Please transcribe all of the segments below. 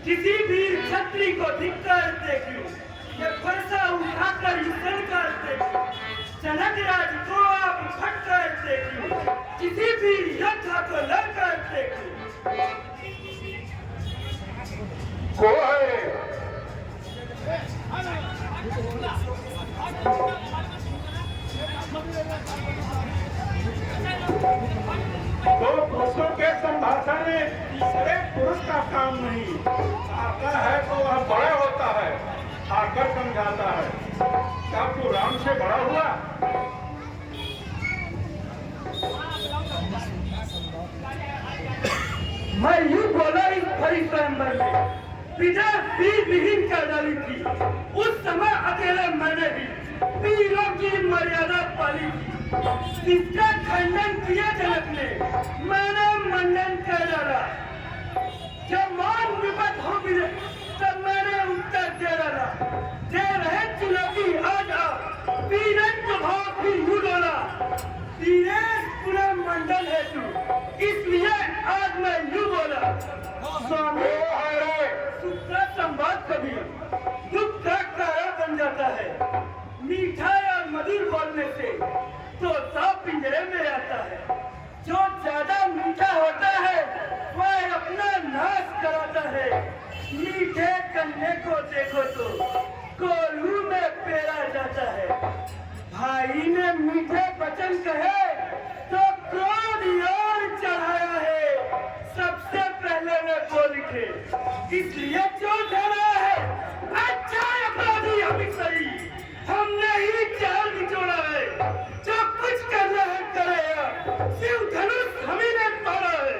किसी वीर छत्री को धिक्कार देखूं, ये फरसा उठाकर युद्धन कर देखूं, जनक राज को आप फटकर देखूं, किसी वीर योद्धा को लड़कर देखूं। को है तो पुरुषों के संभाषण में तीसरे पुरुष का काम नहीं आता है तो वह बड़ा होता है, आकर समझाता है। क्या तू राम से बड़ा हुआ? मैं यूं बोला इस परिश्रमर में पिता वीर विहीन कर डाली थी। उस समय अकेले मैंने भी वीरों की मर्यादा पाली थी। जिसका खंडन किया जनक ने, मैंने मंडन कर डाला। जब मान विपद हो मिले तब मैंने उत्तर दे डाला। दे रहे चुनौती आज आप, वीरन को भाव भी यूं डोला। वीरेश पूरा मंडल है तू, इसलिए आज मैं यूं बोला। स्वामी सुख का संवाद कभी दुख का कारण बन जाता है। मीठा और मधुर बोलने से तो सांप पिंजरे में आता है। जो ज्यादा मीठा होता है वह अपना नाश कराता है। मीठे कन्ने को देखो तो कोल्हू में पेरा जाता है। भाई ने मीठे वचन कहे तो क्रोध और चढ़ाया है। सबसे पहले मैं बोल के इसलिए जो डरा है अच्छा अपराधी हम सही। हमने ही चाल निचोड़ा है। जो कुछ करना है करेगा। शिव धनुष हम ही ने तोड़ा है।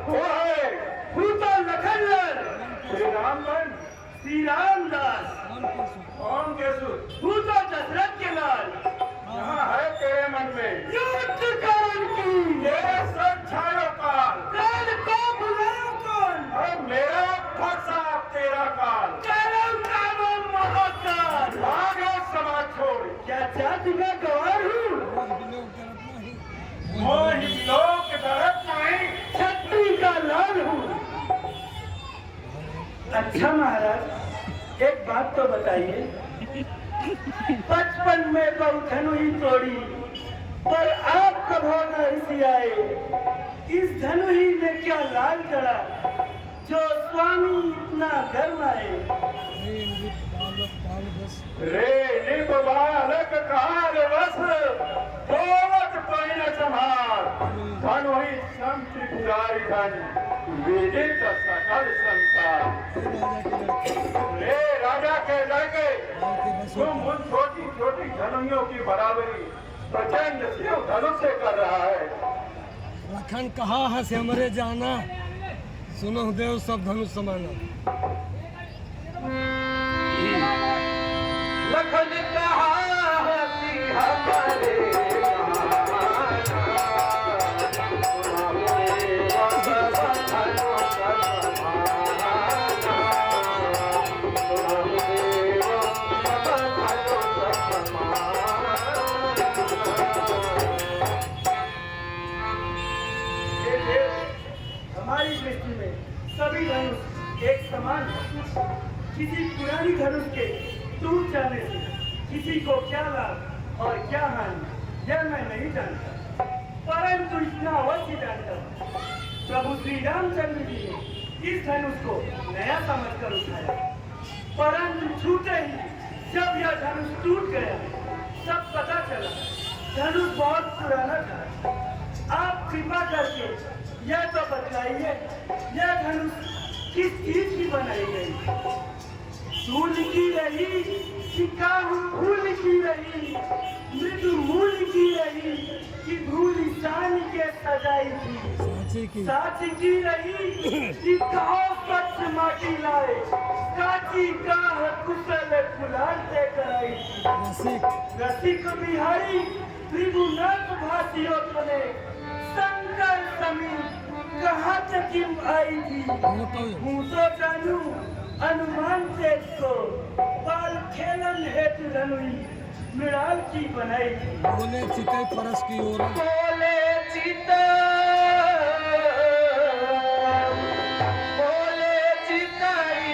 वो है भूतो लखनलाल श्री रामचंद्र, श्री रामदास कौन केसु भूतो दशरथ के लाल। यहाँ है तेरे मन में युद्ध कारण की तेरे सर छायो काल। काल को बुलाओ कौन? और मेरा फरसा तेरा काल। करम कामो महाकाल। भागो समाज छोड़, क्या जाति का गवार हूँ? मोहि लोक डरत नहीं। छत्री का लाल हूँ। अच्छा महाराज, एक बात तो बताइए। बचपन में बहुत धनु ही तोड़ी, पर आप कभो न रिसियाए। इस धनु ही ने क्या लाल चढ़ा, जो स्वामी इतना गर्म आए। रे निप बालक काल वस, बोलत पहिन संभार। धन वही सम त्रिपुरारी धन, विदित सकल संसार। रे राजा के लड़के, तुम उन छोटी छोटी धनुइयों की बराबरी प्रचंड शिव धनुष से कर रहा है। लखन कहा है से हमरे जाना, सुनो देव सब धनुष समाना। लखन कहा हसी हमारे हमारी दृष्टि में सभी धनुष एक समान है। किसी पुरानी धनुष के टूट जाने से किसी को क्या लाभ और क्या हानि यह मैं नहीं जानता, परंतु इतना अवश्य जानता हूँ। प्रभु श्री रामचंद्र जी ने इस धनुष को नया समझकर उठाया, परंतु छूटे ही जब यह धनुष टूट गया तब पता चला धनुष बहुत पुराना था। आप कृपा करके यह तो बतलाइए, यह धनुष किस चीज की बनाई गई? सूल की रही, सिकाहू फूल की रही, मृदु मूल की रही, कि भूल शान के सजाई थी। साची की रही, कि कहो स्वच्छ माटी लाए, काची का कुशल फुलार से कराई थी। रसिक बिहारी त्रिभुवनाथ भाषियों ने शंकर समीप कहाँ तक आई थी। हूँ तो जानू अनुमान से को बाल खेलन हेतु धनुई मृणाल की बनाई थी। बोले चिते परस की ओर, बोले चिता बोले चिताई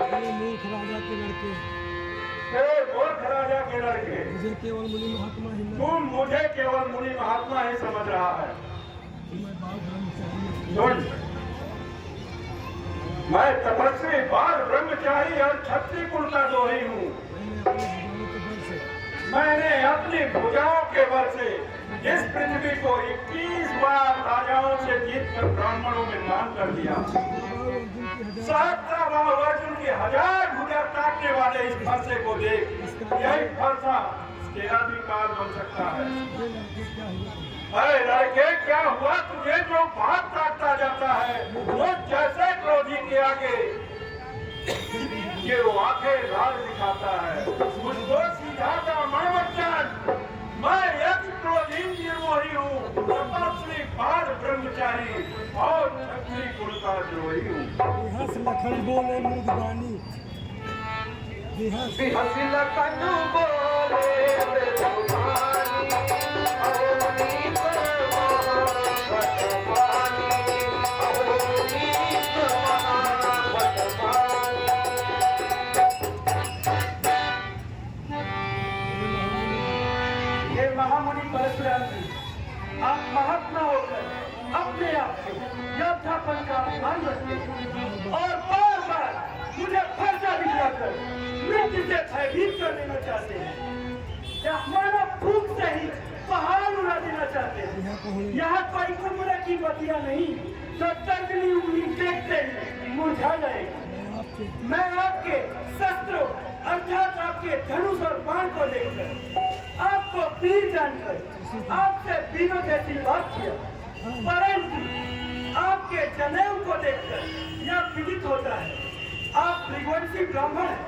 ये मूर्ख राजा के लड़के, हे मूर्ख राजा के लड़के, मुझे केवल मुनि महात्मा ही नहीं, तुम मुझे केवल मुनि महात्मा ही समझ रहा है। मैं बाल ब्रह्मचारी सुन, मैं तपस्वी बाल ब्रह्मचारी और क्षत्रिय कुल का दोही हूँ। मैंने अपने भुजाओं के बल से मैंने अपनी भुजाओं के बल से इस पृथ्वी को 21 बार राजाओं से जीतकर ब्राह्मणों में दान कर दिया। सहस्त्र अर्जुन की 1000 भुजा काटने वाले इस फरसे को देख, यही फरसा तेरा भी काल बन सकता है। अरे लड़के, क्या हुआ तुझे जो बात काटता जाता है? वो जैसे क्रोधी के आगे ये वो आंखें लाल दिखाता है, मुझको सीधाता मनोवचन। मैं एक क्रोधी निर्मोही हूँ, तपस्वी बाल ब्रह्मचारी और क्षत्रिय कुल का द्रोही हूँ। हंस लखन बोले मुर्गबानी, बेहस हसी लखन बोले मुर्गबानी, अहोनी महामुनि परशुराम जी, आप महात्मा होकर अपने आप से योद्धापन का अभिमान रखते हैं और बार बार मुझे फरसा दिखलाकर मृत्यु से भयभीत कर देना चाहते हैं, या मानो भूख से ही पहाड़ उड़ा देना चाहते हैं। यहाँ कोई कुमरा की बतिया नहीं जो तंगली उंगली देखते ही मुरझा जाएगी। मैं आपके शस्त्रों अर्थात आपके धनुष और बाण को देखकर, आपको वीर जानकर आपसे वीरों जैसी बात किया, परंतु आपके जनेऊ को देखकर यह विदित होता है आप त्रिगुणसी ब्राह्मण हैं।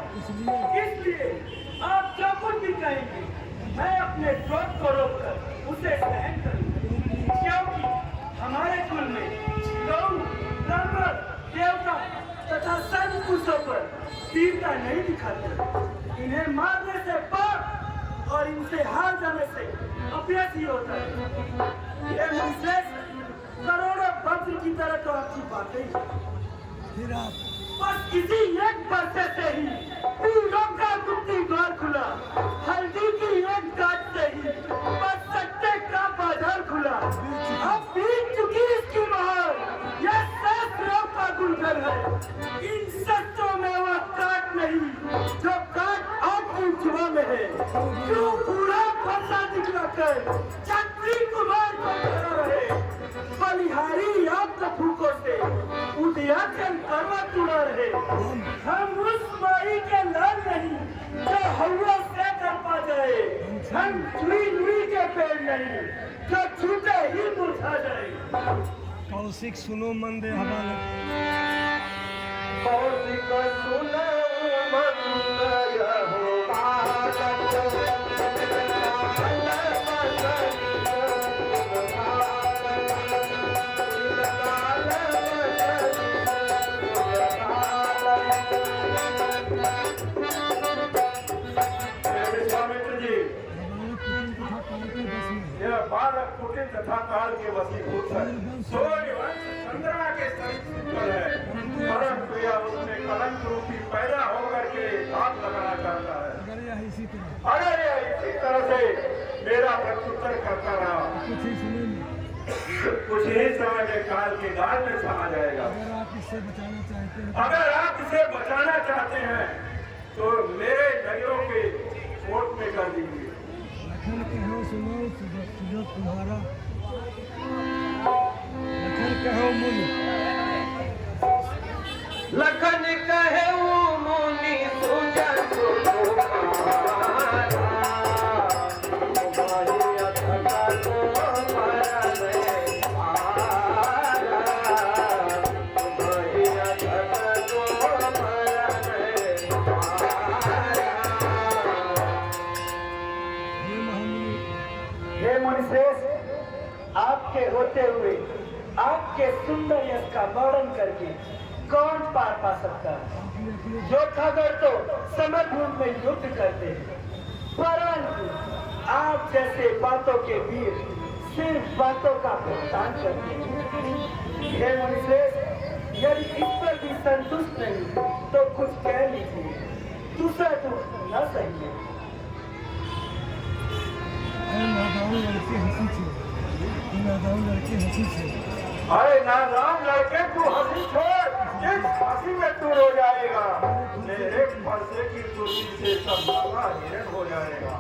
इसलिए आप जो कुछ भी कहेंगे मैं अपने क्रोध को रोककर उसे सहन करूंगा, क्योंकि हमारे कुल में गौ, ब्राह्मण, देवता तथा सर्व पुरुषों पर वीरता नहीं दिखाते। इन्हें मारने से पाप और इनसे हार जाने से अभ्यास ही होता है। ये मुंश्रेष्ठ करोड़ों वज्र की तरह तो आपकी बातें ही। फिर आप बस किसी एक बरसे से ही पीड़ों का गुप्ती द्वार खुला, हल्दी की एक गांठ से ही बस सट्टे का बाजार खुला। अब बीत चुकी इसकी मोहर, यह शास्त्रों का गुलशन है। इन शस्त्रों में वह काट नहीं जो काट आपकी जुआ में है। क्यों पूरा फंसा दिखलाकर छत्री कुमार को खड़ा रहे, बलिहारी आपका फूकों से उदयाचल पर्वत उड़ा रहे। हम उस माई के लाल नहीं जो हवा से कर पा जाए, हम चुई के पेड़ नहीं जो छूटे ही मुरझा जाए। कौशिक सुनो मन दे हवाला, कौशिक सुनो मन दे कुटिल तथा काल के वशीभूत है। सूर्यवंश चंद्रमा के सरित है, परंतु यह उसमें कलंक रूपी पैदा होकर के हाथ लगाना चाहता है। अगर यह इसी तरह से मेरा प्रत्युत्तर करता रहा, कुछ ही समय में काल के गाल में समा जाएगा। अगर आप इससे बचाना चाहते हैं, अगर आप इसे बचाना चाहते हैं तो मेरे नजरों के कोट में कर दीजिए। लखन कहो सुनो सुजो तुम्हारा, लखन कहो मुनि, लखन कहे मुनि सुजन आपके होते हुए आपके सुंदर यश का वर्णन करके कौन पार पा सकता है? योद्धागण तो समरभूमि में युद्ध करते हैं, परंतु आप जैसे बातों के वीर सिर्फ बातों का भुगतान करते हैं। हे मुनिश्रेष्ठ, यदि इस पर भी संतुष्ट नहीं तो कुछ कह लीजिए, दूसरा दुख न सहिए। नादान लड़के हंसी छे, नादान लड़के हंसी छे। अरे नादान लड़के तू हंसी छोड़, इस हंसी में तू रो जाएगा। मेरे फरसे की दूरी से सब मामला हिरण हो जाएगा।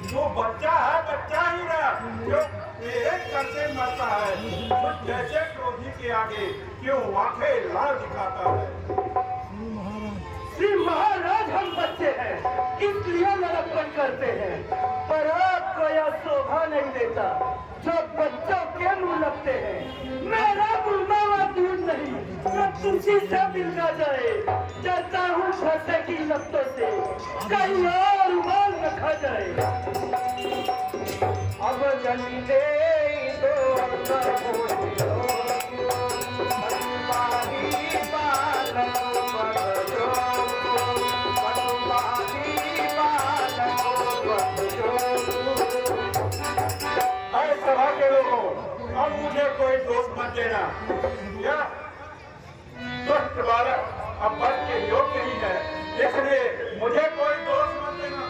जो बच्चा है बच्चा ही रहा, जो मेरे करते मरता है, तो जैसे क्रोधी के आगे क्यों आंखें लाल दिखाता है। श्री महाराज, हम बच्चे हैं इसलिए लड़कपन करते हैं, पर आपको यह शोभा नहीं देता जो बच्चों के मुंह लगते हैं। मेरा बुलवावा दूर नहीं जो तुलसी से मिलना जाए, चलता हूँ फंसे की लपटों से कहीं और माल रखा जाए। अब जनी दे दो सभा के लोगों, अब मुझे कोई दोस्त मत देना। क्या दुष्ट बालक अब बच के योग्य ही है, इसलिए मुझे कोई दोस्त मत देना।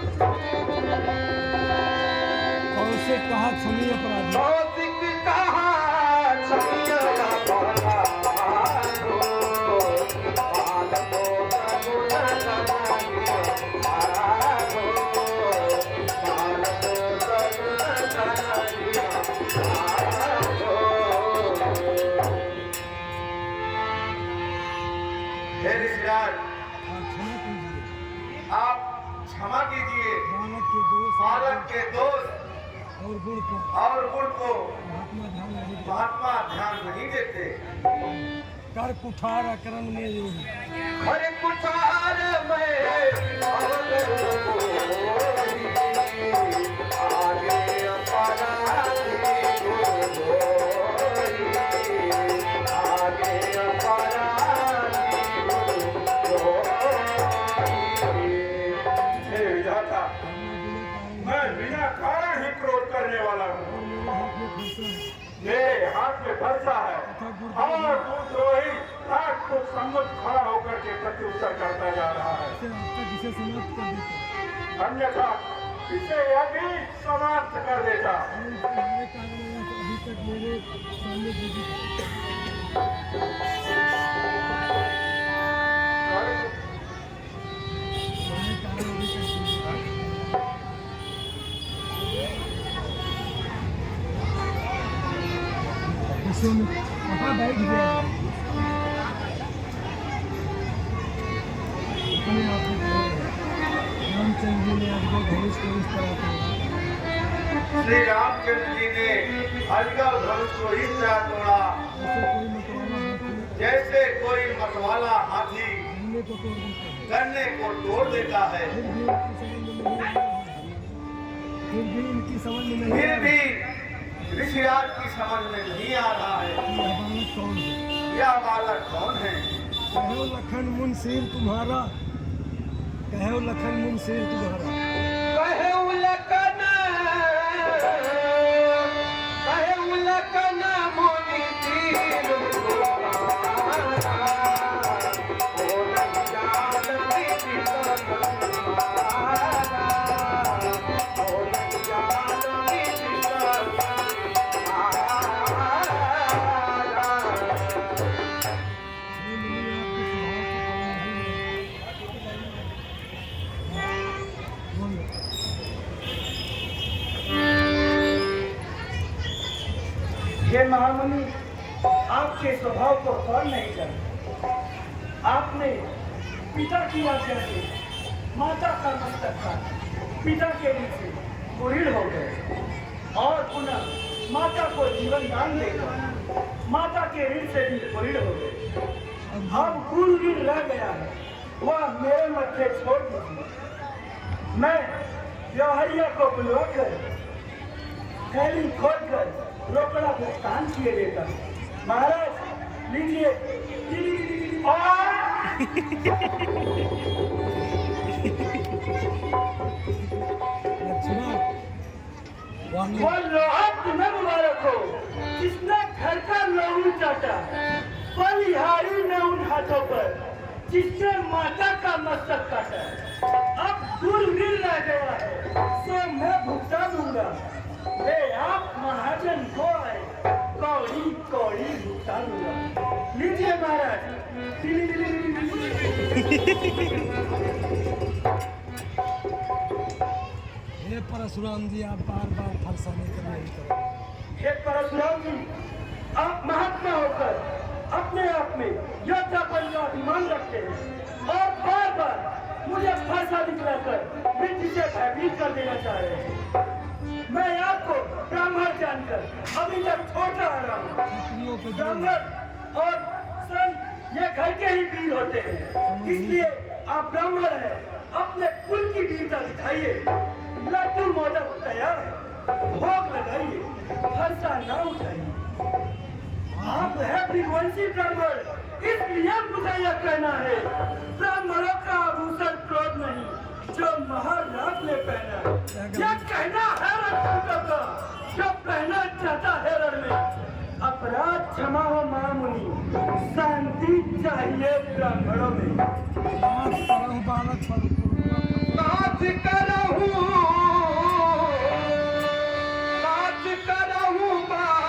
कौन से कहा क्षमीय अपराधी? भौतिक कहा क्षमीय अपराधी। हे ऋषिराज, क्षमा कीजिए, आप क्षमा कीजिए। बालक के दोष बालक के दोष और गुण को और गुण को महात्मा ध्यान महात्मा ध्यान नहीं देते। नहीं देते। कर कुठार अकरम ने योगी, हरे कुठार में आगे अपराधी आगे अपराधी। हे विधाता, मैं बिना कारण ही क्रोध करने वाला हूँ। मेरे हाथ में फरसा है और गुरुद्रोही रात को सम्मुख खड़ा होकर के प्रत्युत्तर करता जा रहा है। इसे समाप्त कर देते। अन्यथा इसे यह भी समाप्त कर देता। तुम्हारे कारण अभी तक मेरे सामने जीवित है। तुम्हारे कारण अभी तक जीवित है। गुस्से में कहाँ बैठ गया? अपने आप में कह रहे हैं, रामचंद्र जी ने आपको धनुष को इस तरह तोड़ा, श्री रामचंद्र जी ने हरिकल धनुष को इस तरह तोड़ा जैसे कोई मतवाला हाथी जैसे कोई मतवाला हाथी गन्ने को तोड़ देता है। गन्ने को तोड़ देता है। फिर भी इनकी समझ में नहीं फिर आ रहा भी ऋषिराज की समझ में नहीं आ रहा है कि यह बालक कौन है। यह बालक कौन है। कहो लखन मुंशीर तुम्हारा, कहो लखन मुंशीर तुम्हारा। कहे उलकन मोनी तीर हे महामुनि, आपके स्वभाव को कौन नहीं जानता। आपने पिता की आज्ञा से माता का मस्तक काटा, पिता के नीचे कुरीण हो गए और पुनः माता को जीवन दान देकर माता के ऋण से भी कुरीण हो गए। अब कुल ऋण रह गया है, वह मेरे मत्थे छोड़ दीजिए। मैं व्यवहारिया को बुलवाकर थैली खोलकर रोकड़ा भुगतान किए देता। महाराज लीजिए, लक्ष्मण वाणी वो लोहा तुम्हें मुबारक हो जिसने घर का लहू चाटा, बलिहारी ने उन हाथों पर जिसने माता का मस्तक काटा। अब दूरबीन रह गया है सो मैं भुगता दूंगा, वे आप महाजन को आए कौड़ी कौड़ी भुगता दूंगा। लीजिए महाराज। हे परशुराम जी, आप बार बार फरसाने कर नहीं करो। हे परशुराम जी, आप महात्मा होकर अपने आप में योद्धापन का अभिमान रखते हैं और बार बार मुझे फांसा दिखलाकर मृत्यु से भयभीत कर देना चाह रहे हैं। मैं आपको ब्राह्मण जानकर अभी तक छोटा आ रहा हूँ। क्षत्रियों को जो ब्राह्मण और संत ये घर के ही वीर होते हैं, इसलिए आप ब्राह्मण हैं, अपने कुल की वीरता दिखाइए। लड्डू मोदक तैयार है, भोग लगाइए, फरसा ना उठाइए। आप है भृगवंशी ब्राह्मण, इसलिए मुझे यह कहना है, ब्राह्मणों का आभूषण क्रोध नहीं जो महाराज ने पहना है। यह कहना है रक्षकों का जो पहना चाहता है रण में। अपराध क्षमा हो महामुनि, शांति चाहिए ब्राह्मणों में। नाथ करहु बालक पर नाच करहु बालक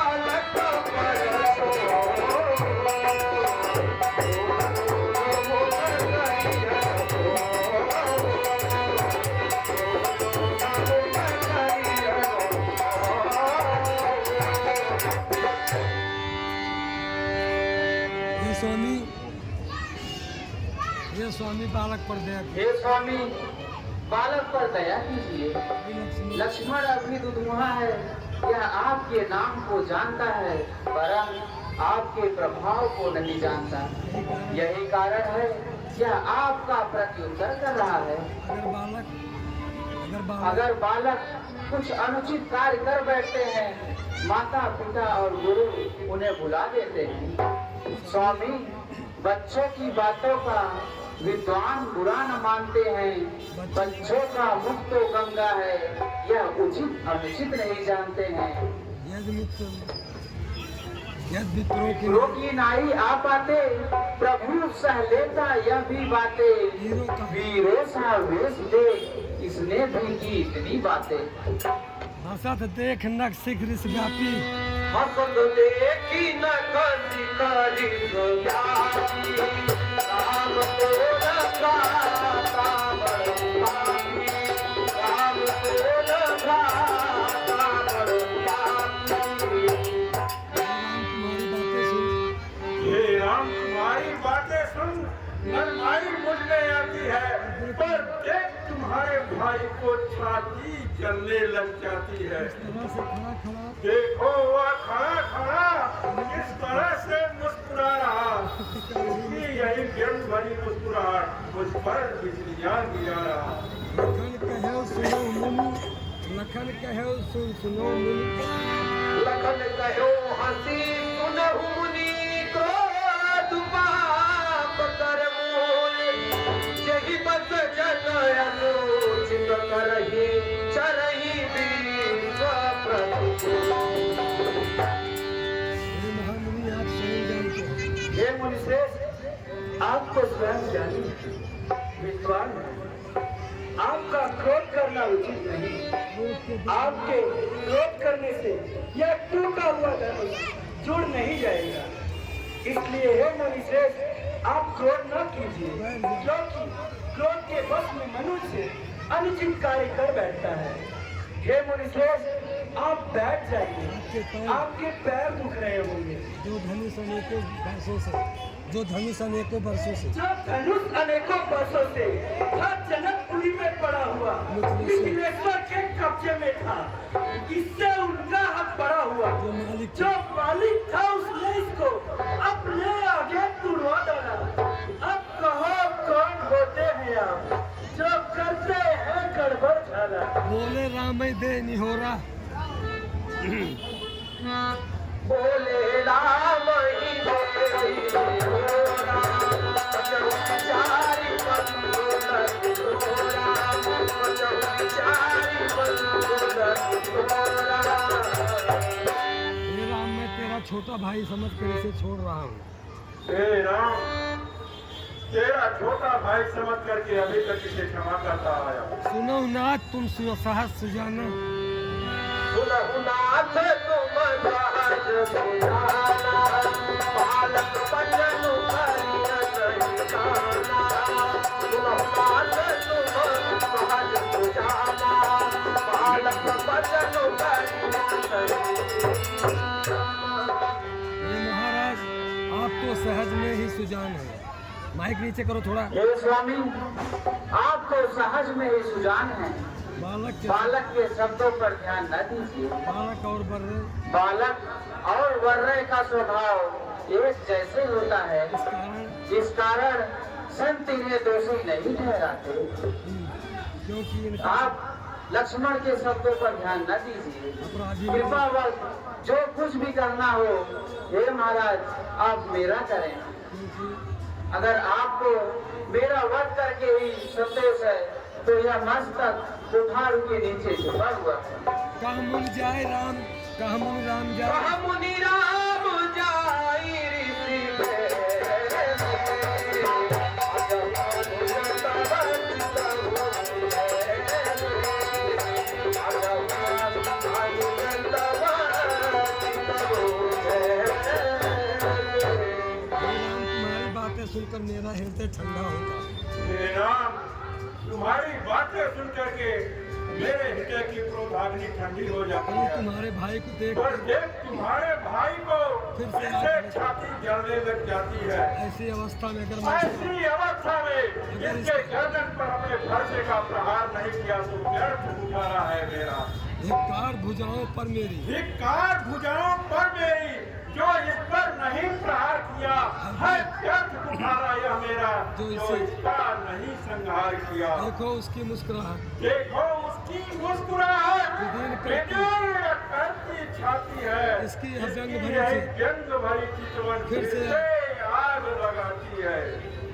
ये स्वामी बालक पर दया हे स्वामी, बालक पर दया कीजिए। कीजिए। लक्ष्मण अभी दुधमुहा है, यह आपके नाम को जानता है परम आपके प्रभाव को नहीं जानता। यही कारण है यह आपका प्रत्युत्तर कर रहा है। अगर बालक कुछ अनुचित कार्य कर बैठते हैं, माता पिता और गुरु उन्हें भुला देते हैं। स्वामी, बच्चों की बातों का विद्वान बुरा न मानते हैं। बच्चों का मुख तो गंगा है, यह उचित अनुचित नहीं जानते हैं। मित्रों की नाई आ पाते, प्रभु सह लेता यह भी बातें। वीरों सा वेश देख, इसने भी की इतनी बातें। हसत देख नख शीघ्र व्यापी, हसत देखी न करी व्यापी। राम को लगा कावड़ पापी, राम को लगा कावड़ पापी। हे राम, तुम्हारी बातें सुन नरमाई मुझने आती है, पर देख तुम्हारे भाई को छाती जलने लग जाती है। देखो वह खड़ा खड़ा किस तरह से मुस्कुरा रहा, उसकी यही व्यर्थ भरी मुस्कुराहट मुझ पर बिजलियां गिरा रहा। लखन कहो सुनो मुनि, लखन कहो सुनो मुनि, लखन कहो हंसी सुनहु मुनि, क्रोध पाप कर मूल। यही बस जन अनुचित करहि, चरहि विश्व प्रतिकूल। महामुनि आप स्वयं जानते हैं। हे मुनिश्रेष्ठ, आपको स्वयं जानिए, विद्वान है। आपका क्रोध करना उचित नहीं। आपके क्रोध करने से यह टूटा हुआ धनुष जुड़ नहीं जाएगा। इसलिए हे मुनिश्रेष्ठ, आप क्रोध न कीजिए, क्योंकि क्रोध के वश में मनुष्य अनुचित कार्य कर बैठता है। हे मुनिश्रेष्ठ, आप बैठ जाइए, आपके पैर दुख रहे होंगे। जो धनुष अनेकों वर्षों से जो धनुष अनेकों वर्षों से था जनकपुरी में पड़ा हुआ, मिथिलेश्वर के कब्जे में था। इससे उनका हक बड़ा हुआ। जो मालिक था उसने इसको अपने आगे तुड़वा डाला। अब कहो कौन होते हैं आप जो करते हैं गड़बड़ झाला। बोले राम दे निहोरा, बोले राम ही दे निहोरा। भाई समझ कर इसे छोड़ रहा हूँ। हे राम, तेरा छोटा भाई समझ करके अभी तक इसे क्षमा करता आया। सुनो नाथ तुम सहज सुजाना, सुनहुनाथ तुम सहज सुजाना, बालक बचनु करिय नहीं जाना। सुनहुनाथ तुम सहज सुजाना, बालक बचनु करिय नहीं जाना। ये महाराज आप तो सहज में ही सुजान है। माइक नीचे करो थोड़ा। हे स्वामी, आप तो सहज में ही सुजान हैं। बालक के शब्दों पर ध्यान न दीजिए। बालक और बर्रे, बालक और वर्रे का स्वभाव एक जैसे होता है, इस कारण संत इन्हें दोषी नहीं ठहराते। क्योंकि इनका आप लक्ष्मण के शब्दों पर ध्यान न दीजिए। अपराधी कृपावश जो कुछ भी करना हो, हे महाराज आप मेरा करें। क्योंकि अगर आपको मेरा वध करके ही संतोष है तो यह मस्तक कुठार के नीचे छुपा हुआ है। कहाँ मुनि जाए राम, कहाँ मुनि राम जाए, कहाँ मुनि राम जाई ऋषि तुम्हारी बातें सुनकर मेरा हृदय ठंडा होता। हे राम, तुम्हारी बातें सुन करके मेरे हृदय की क्रोधाग्नि ठंडी हो जाती और है। तुम्हारे भाई को देख पर देख तुम्हारे भाई को फिर फिर से से छाती जलने लग जाती है। ऐसी अवस्था में अगर मैं ऐसी अवस्था में इसके गर्दन पर अपने फरसे का प्रहार नहीं किया तो व्यर्थ गुजारा है मेरा। धिक्कार भुजाओं पर मेरी, धिक्कार भुजाओं पर मेरी, जो इस पर नहीं प्रहार किया है व्यर्थ गुजारा यह मेरा, जो इसका नहीं संहार किया। देखो उसकी मुस्कुराहट, देखो उसकी मुस्कुराहट विदीर्ण करती छाती है। इसकी यह व्यंग भरी यही थी। व्यंग भरी चितवन फिर से आग लगाती है।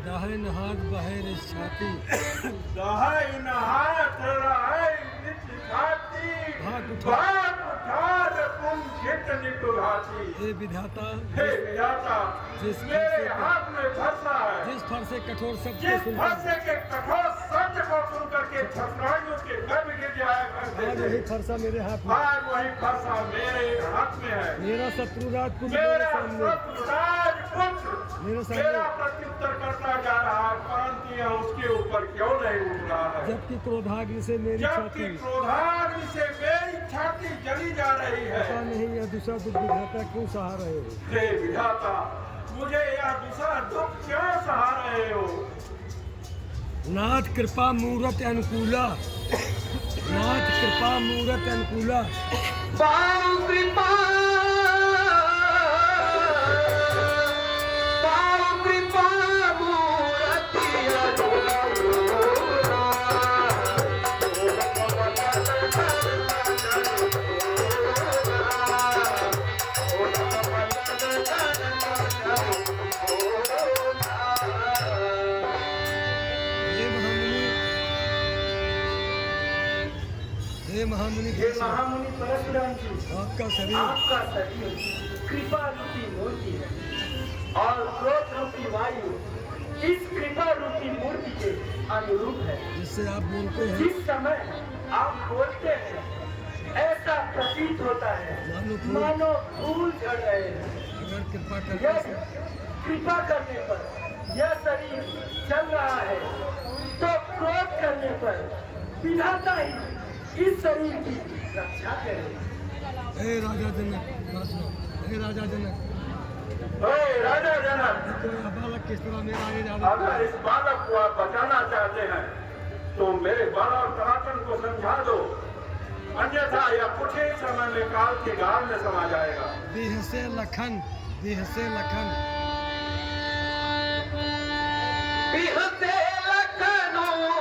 दाहिन हाथ बहेर इस छाती, दाहिन हाथ रहे नित छाती, भाग उठा। भाग उठार तुम जित निकुभाती। हे विधाता, हे विधाता, जिस मेरे हाथ में फरसा है, जिस फर से कठोर शब्द जिस सुनकर फरसे के कठोर शब्द को सुन करके छत्राइयों के गर्भ गिर जाया करते आज थे, वही फरसा मेरे हाथ में, आज वही फरसा मेरे हाथ में है। मेरा शत्रु राजपुत्र मेरे मेरा सामने, राजपुत्र मेरे सामने, मेरा प्रत्युत्तर करता जा रहा है, परंतु यह उसके ऊपर क्यों नहीं उठ रहा है? जबकि क्रोधाग्नि से मेरी जबकि छाती, क्रोधाग्नि से मेरी छाती जली जा रही पता है। नहीं यह दूसरा दुख विधाता क्यों सहा रहे हो। हे विधाता, मुझे यह दूसरा दुख क्यों सहा रहे हो? नाथ कृपा मूरत अनुकूला, नाथ कृपा मूरत अनुकूला, पाऊ कृपा, पाऊ कृपा मूरति अनुकूला। हे महामुनि, हे महामुनि परशुराम जी, आपका शरीर आपका शरीर कृपा रूपी मूर्ति है और क्रोध रूपी वायु इस कृपा रूपी मूर्ति के अनुरूप है। जिससे आप बोलते हैं जिस समय आप बोलते हैं ऐसा प्रतीत होता है मानो फूल झड़ रहे हैं। अगर कृपा यह करके कृपा करने पर यह शरीर चल रहा है तो क्रोध करने पर विधाता ही इस शरीर की रक्षा करे। हे राजा जनक, बात सुनो, हे राजा जनक, हे राजा जनक, तो यह बालक किस तरह मेरा ये राजा, अगर इस बालक को आप बचाना चाहते हैं तो मेरे बाला और तरातन को समझा दो, अन्यथा यह कुछ ही समय में काल के गाल में समा जाएगा। देह से लखन, देह से लखन, बिहते लखनऊ,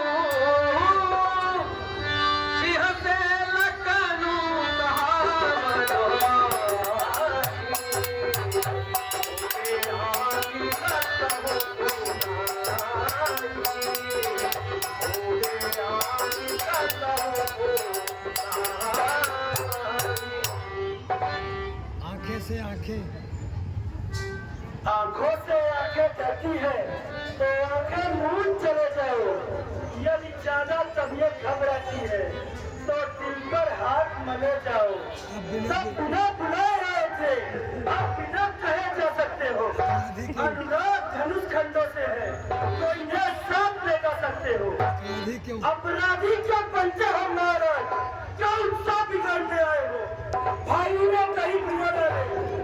बिहते लखनऊ कहावत आंखें से आंखें, है तो दिल पर हाथ मले जाओ। सब बिना बुलाए आए थे, आप बिना कहे जा सकते हो। अनुराग धनुष खंडों से है तो इन्हें साथ ले जा सकते हो। अपराधी क्या बनते हो महाराज, क्या उत्साह बिगाड़ने आए हो? भाइयों ने कहीं बिगड़ रहे,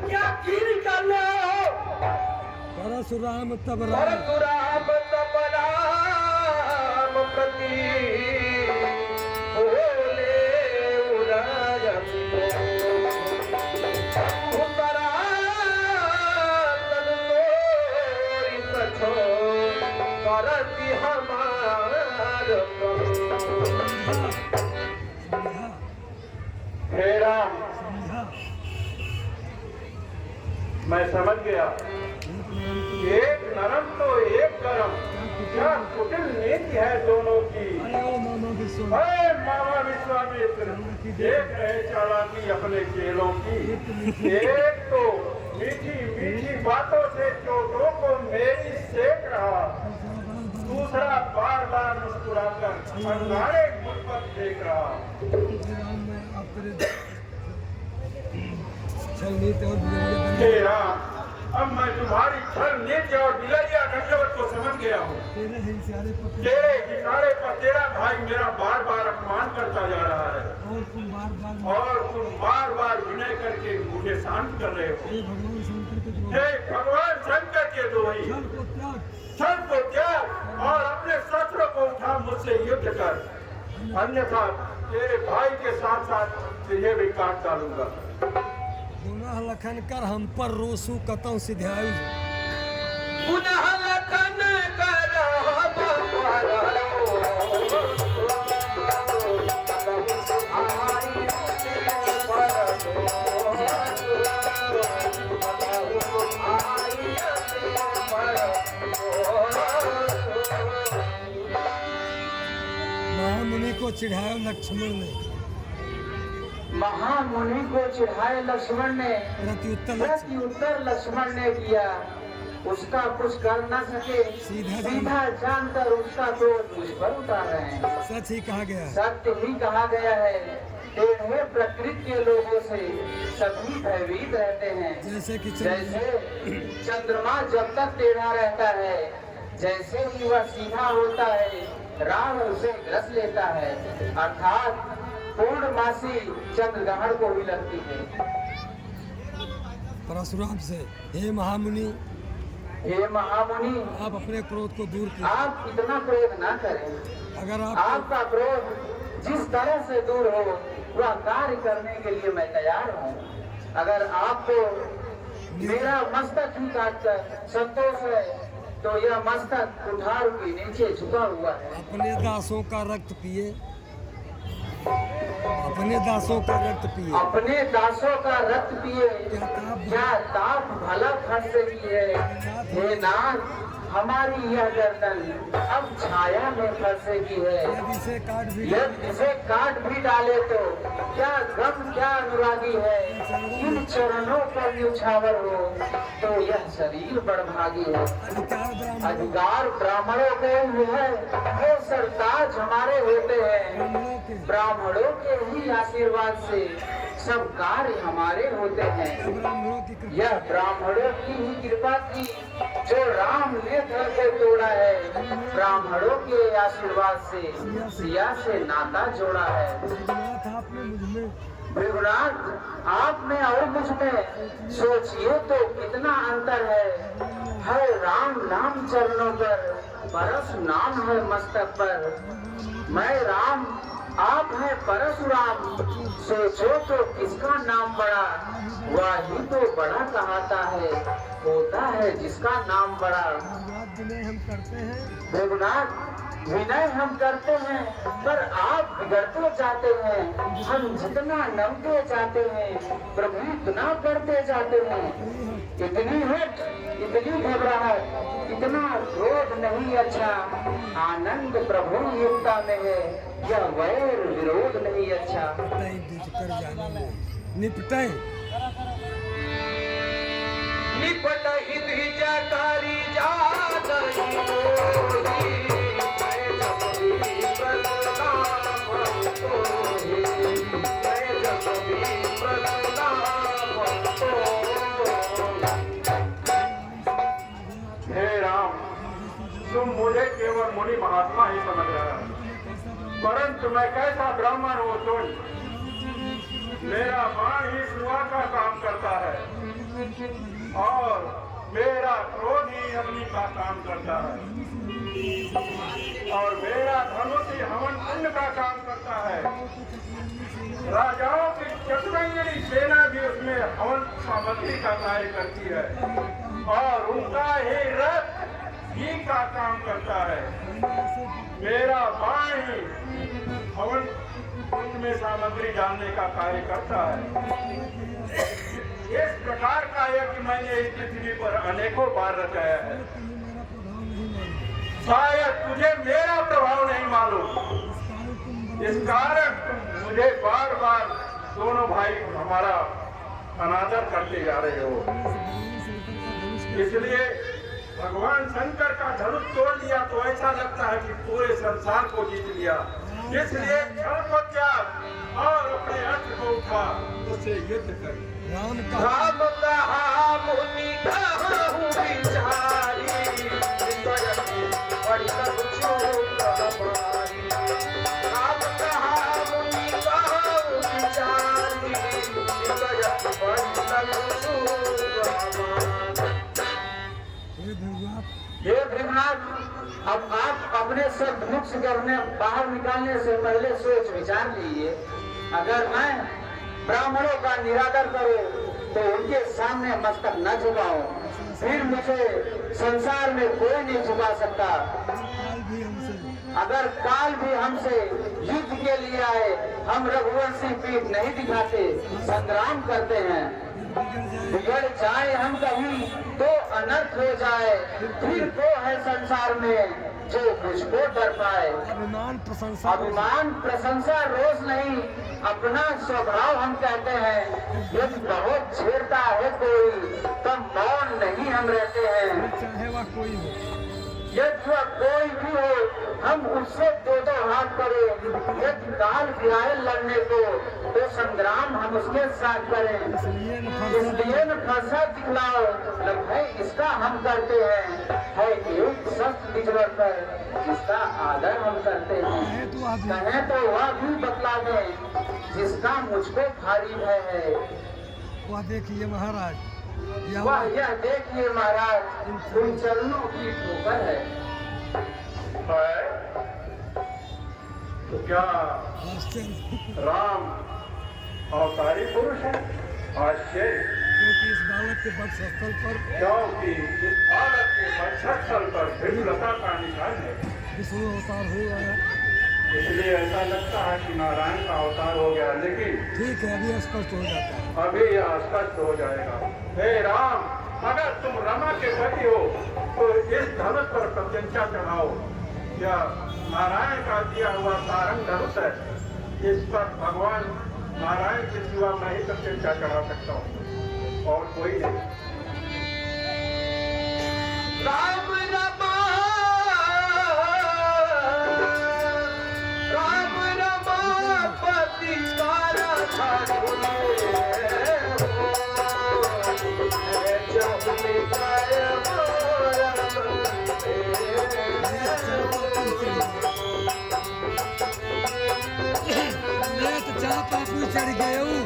क्या घी निकालने आए हो? परशुराम तब राम परशुराम तब राम प्रति बोले उरायन उतरा तोरी सछो करती हमार हे राम, मैं समझ गया। एक नरम तो एक गरम, क्या कुटिल नीति है दोनों की। अरे मामा विश्वामित्र, देख रहे चालाकी अपने खेलों की। एक तो मीठी मीठी बातों से चोटों को मेरी सेक रहा, दूसरा बार बार मुस्कुराकर अंगारे मुझ पर देख रहा। हे राम, अब मैं तुम्हारी छल नीति और बिलरिया रंगवट को समझ गया हूँ। तेरे इशारे पर तेरा भाई मेरा बार बार अपमान करता जा रहा है और तुम बार बार विनय करके मुझे शांत कर रहे हो। हे भगवान शंकर के दोही, छल को त्याग और अपने शस्त्र को उठा मुझसे युद्ध कर, अन्यथा तेरे भाई के साथ साथ तुझे भी काट डालूंगा। पुनः लखन कर हम पर रोसु कतौ सिधाई। पुनः लखन कर हम पर महामुनि को चिढ़ाया लक्ष्मण ने, महामुनि को चिढ़ाए लक्ष्मण ने, प्रत्युत्तर लक्ष्मण ने किया। उसका कुछ कर न सके, सीधा जानकर उसका क्रोध मुझ पर उतार रहे हैं। सच ही कहा गया, सत्य ही कहा गया है। टेढ़े प्रकृति के लोगों से सभी भयभीत रहते हैं। जैसे चंद्रमा जब तक टेढ़ा रहता है, जैसे ही वह सीधा होता है राम उसे ग्रस लेता है, अर्थात पूर्णमासी चंद्रग्रहण को भी लगती है। परशुराम से, हे महामुनि, आप अपने क्रोध को दूर कीजिए। आप इतना क्रोध ना करें। अगर आपका क्रोध जिस तरह से दूर हो वह कार्य करने के लिए मैं तैयार हूँ। अगर आपको मेरा मस्तक ही काटकर संतोष है तो यह मस्तक कुठार के नीचे झुका हुआ है। अपने दासों का रक्त पिए, अपने दासों का रक्त पिए, अपने दासों का रक्त पिए, क्या ताप भला फट रही है। हे नाथ, हमारी यह गर्दन अब छाया में फंसेगी है। यदि इसे काट भी डाले तो क्या गम, क्या अनुरागी है। इन चरणों पर न्यौछावर हो तो यह शरीर बड़भागी है। अधिकार ब्राह्मणों के ही है, वो सरताज हमारे होते हैं। ब्राह्मणों के ही आशीर्वाद से सब कार्य हमारे होते हैं। यह ब्राह्मणों की ही कृपा थी जो राम ने धर को तोड़ा है। ब्राह्मणों के आशीर्वाद से सिया से नाता जोड़ा है। भृगुनाथ, आप में और मुझ में सोचिए तो कितना अंतर है राम नाम चरणों पर, परशुराम है मस्तक पर। मैं राम, आप है परशुराम। सोचो तो किसका नाम बड़ा, वही तो बड़ा कहता है। होता है जिसका नाम बड़ा। हम करते हैं भृगुनाथ, विनय हम करते हैं पर आप बिगड़ते जाते हैं। हम जितना नमते जाते हैं प्रभु इतना बढ़ते जाते हैं। इतनी हट, इतनी घबराहट, इतना क्रोध नहीं अच्छा। आनंद प्रभु युक्ता में है, यह वैर विरोध नहीं अच्छा। कर जाने में निपटे निपट हित जाकारी जा गई। तुम मुझे केवल मुनि महात्मा ही समझ रहा है, परंतु मैं कैसा ब्राह्मण हूँ सुन। मेरा बाण ही सुआ का काम करता है और मेरा क्रोध ही अग्नि का काम करता है और मेरा धनुष ही हवन कुंड का काम करता है। राजाओं की चतुरंगिणी सेना भी उसमें हवन सामग्री का कार्य करती है और उनका ही रथ घी का काम करता है। मेरा बाण ही हवन कुंड में सामग्री डालने का कार्य करता है। इस प्रकार का यज्ञ मैंने इस पृथ्वी पर अनेकों बार रचाया है। शायद तुझे मेरा प्रभाव नहीं मालूम, इस कारण तुम मुझे बार बार दोनों भाई हमारा अनादर करते जा रहे हो। इसलिए भगवान शंकर का धनुष तोड़ लिया तो ऐसा लगता है कि पूरे संसार को जीत लिया। इसलिए छल को त्याग और अपने अर्थ को उठा, उससे युद्ध कर। राम का राम कहा मुनि कहूँ बिचारी, बड़ी सब चूक हमारी। राम कहा मुनि कहूँ बिचारी, बड़ी सब चूक हमारी। हे भगवान, हे भृगुनाथ, अब आप अपने से मुक्त करने बाहर निकालने से पहले सोच विचार लीजिए। अगर मैं ब्राह्मणों का निरादर करूं तो उनके सामने मस्तक न झुकाऊं, फिर मुझे संसार में कोई नहीं झुका सकता। काल भी हमसे अगर काल भी हमसे युद्ध के लिए आए, हम रघुवंशी पीठ नहीं दिखाते, संग्राम करते हैं। बिगड़ जाए हम कहीं तो अनर्थ हो जाए, फिर तो है संसार में जो मुझको डर पाए। अभिमान प्रशंसा अभिमान प्रशंसा रोज नहीं, अपना स्वभाव हम कहते हैं। यदि बहुत छेड़ता है कोई तब मौन नहीं हम रहते हैं। चाहे वह कोई हो, यदि वह कोई भी हो हम उससे दो दो हाथ करें। यदि काल भी आए लड़ने को तो संग्राम हम उसके साथ करें। इसलिए न फंसा दिखलाओ न भय इसका हम करते हैं। है एक शस्त्र बिजड़ पर जिसका आदर हम करते हैं। कहें तो वह भी बतला दें जिसका मुझको भारी भय है। वह देखिए महाराज, वह यह देखिए महाराज, उन चरणों की ठोकर है। तो क्या आश्चर्य, राम अवतारी पुरुष है? आश्चर्य, क्योंकि इस बालक के वक्षस्थल पर क्योंकि इस बालक के वक्षस्थल पर विपुलता का निशान है। विष्णु अवतार हो गया। इसलिए ऐसा लगता है कि नारायण का अवतार हो गया, लेकिन ठीक है, अभी स्पष्ट हो जाता है। अभी यह स्पष्ट हो जाएगा। हे राम, अगर तुम रमा के पति हो तो इस धनुष पर प्रत्यंचा चढ़ाओ। यह नारायण का दिया हुआ सारंग धनुष है। इस पर भगवान नारायण के सिवा मैं ही प्रत्यंचा चढ़ा सकता हूँ और कोई नहीं। राम रमा, राम रमा पति तारा मैं तो चाह पापू चढ़ गए हूँ।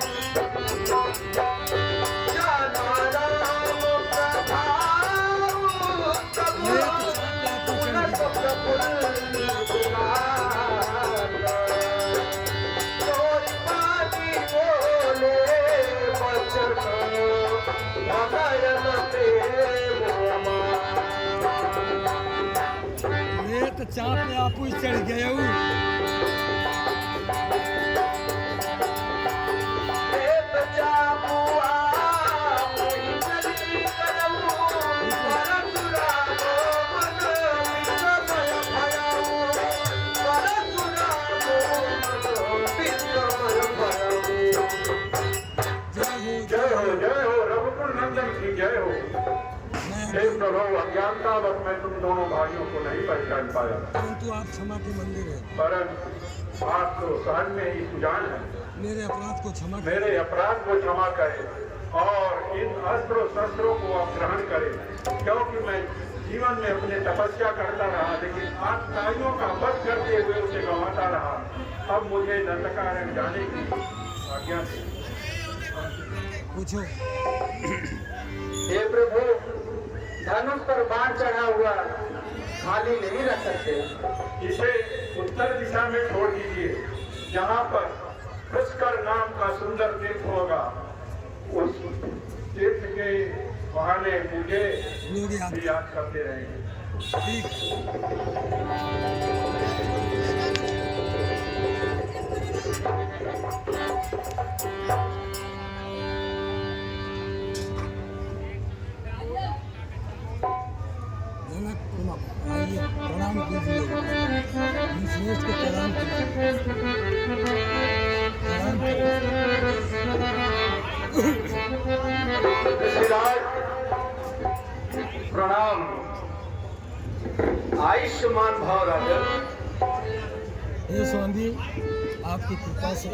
मैं तो चाह पे आपू चढ़ गए हूँ। अज्ञानता बस मैं तुम दोनों भाइयों को नहीं पहचान पाया, परंतु आप क्षमा के मंदिर है। परंतु आप तो सहज में ही सुजान है। मेरे अपराध को क्षमा करें। मेरे अपराध को क्षमा करे और इन अस्त्रों शस्त्रों को आप ग्रहण करें, क्योंकि मैं जीवन में अपने तपस्या करता रहा, लेकिन आत्माइयों का वध करते हुए उसे गंवाता रहा। अब मुझे दंडकारण्य जाने की आज्ञा दे। पूछो। हे प्रभु, धनुष पर बाण चढ़ा हुआ खाली नहीं रख सकते। इसे उत्तर दिशा में छोड़ दीजिए, जहाँ पर पुष्कर नाम का सुंदर तीर्थ होगा। उस तीर्थ के बहाने मुझे भी याद करते रहेंगे। जनक आइए प्रणाम कीजिए, श्रेष्ठ को प्रणाम कीजिए। प्रणाम प्रणाम। आयुष्मान भाव राजा। हे स्वामी, आपकी कृपा से